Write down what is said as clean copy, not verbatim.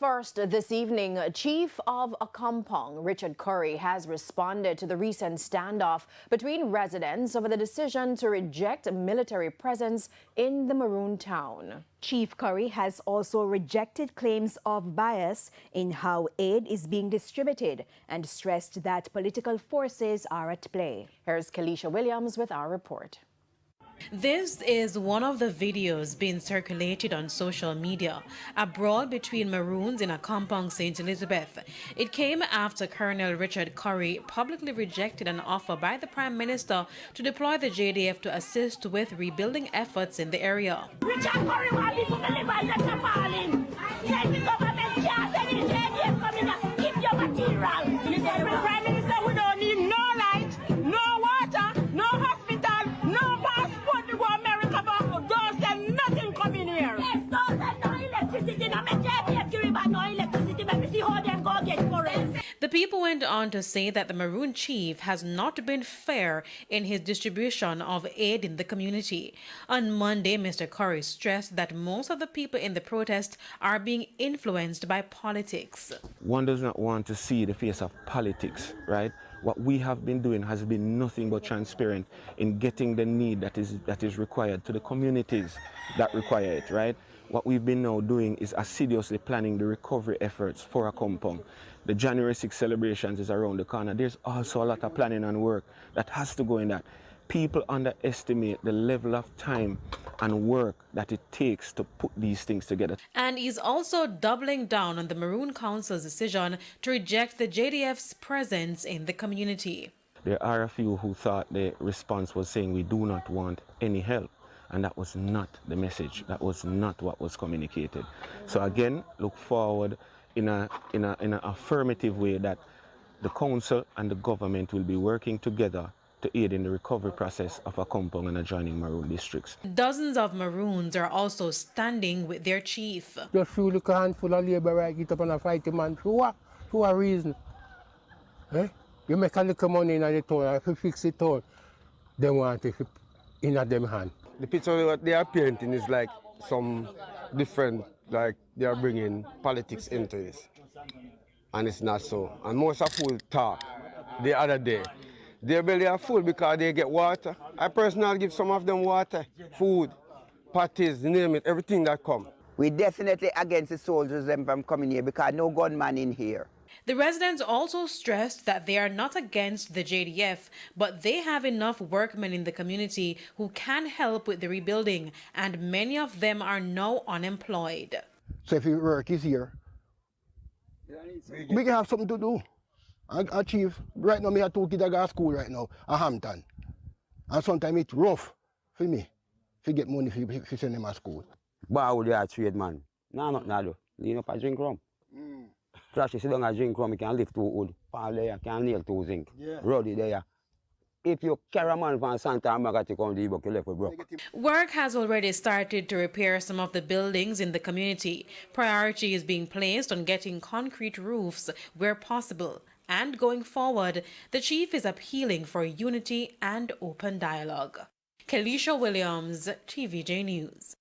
First, this evening, Chief of Accompong, Richard Currie, has responded to the recent standoff between residents over the decision to reject military presence in the Maroon town. Chief Currie has also rejected claims of bias in how aid is being distributed and stressed that political forces are at play. Here's Kelisha Williams with our report. This is one of the videos being circulated on social media, a brawl between Maroons in Accompong, St. Elizabeth. It came after Colonel Richard Currie publicly rejected an offer by the Prime Minister to deploy the JDF to assist with rebuilding efforts in the area. Richard Currie wants people to live on the Tamalin. Send the government can't send the JDF coming and keep your material. The Prime Minister, we don't need no light, no water, no hospital, no passport to go America, but don't send nothing coming here. Yes, don't send no electricity. No, my JDF give me no electricity. Let me see how them go get for it. The people went on to say that the Maroon chief has not been fair in his distribution of aid in the community. On Monday, Mr. Currie stressed that most of the people in the protest are being influenced by politics. One does not want to see the face of politics, right? What we have been doing has been nothing but transparent in getting the need that is required to the communities that require it, right? What we've been now doing is assiduously planning the recovery efforts for Accompong. The January 6 celebrations is around the corner. There's also a lot of planning and work that has to go in that. People underestimate the level of time and work that it takes to put these things together. And he's also doubling down on the Maroon Council's decision to reject the JDF's presence in the community. There are a few who thought the response was saying we do not want any help. And that was not the message. That was not what was communicated. So again, look forward in an affirmative way that the council and the government will be working together to aid in the recovery process of Accompong and adjoining Maroon districts. Dozens of Maroons are also standing with their chief. Just feel like a handful of labor right get up and a fight a man for a reason. Eh? You make a little money in the town, if you fix the town, they want it in them hand. The picture that they are painting is like some different, like they are bringing politics into this. And it's not so. And most of who talk the other day, their belly are full because they get water. I personally give some of them water, food, parties, name it, everything that come. We definitely against the soldiers them from coming here because no gunman in here. The residents also stressed that they are not against the JDF, but they have enough workmen in the community who can help with the rebuilding, and many of them are now unemployed. So if your work is here, we can have something to do. Chief, right now, I have 2 kids that go to school right now, at Hampton. And sometimes it's rough for me to get money to send them to school. But how they are trade, man? No, not now. You know, I drink rum. Flash, you sit down and drink rum, you can lift 2 wood. Paul there, can nail 2 zinc. Yeah. Roddy there. If you carry a man from Santa Amaga to come to the book, you left with broke. Work has already started to repair some of the buildings in the community. Priority is being placed on getting concrete roofs where possible. And going forward, the chief is appealing for unity and open dialogue. Kelisha Williams, TVJ News.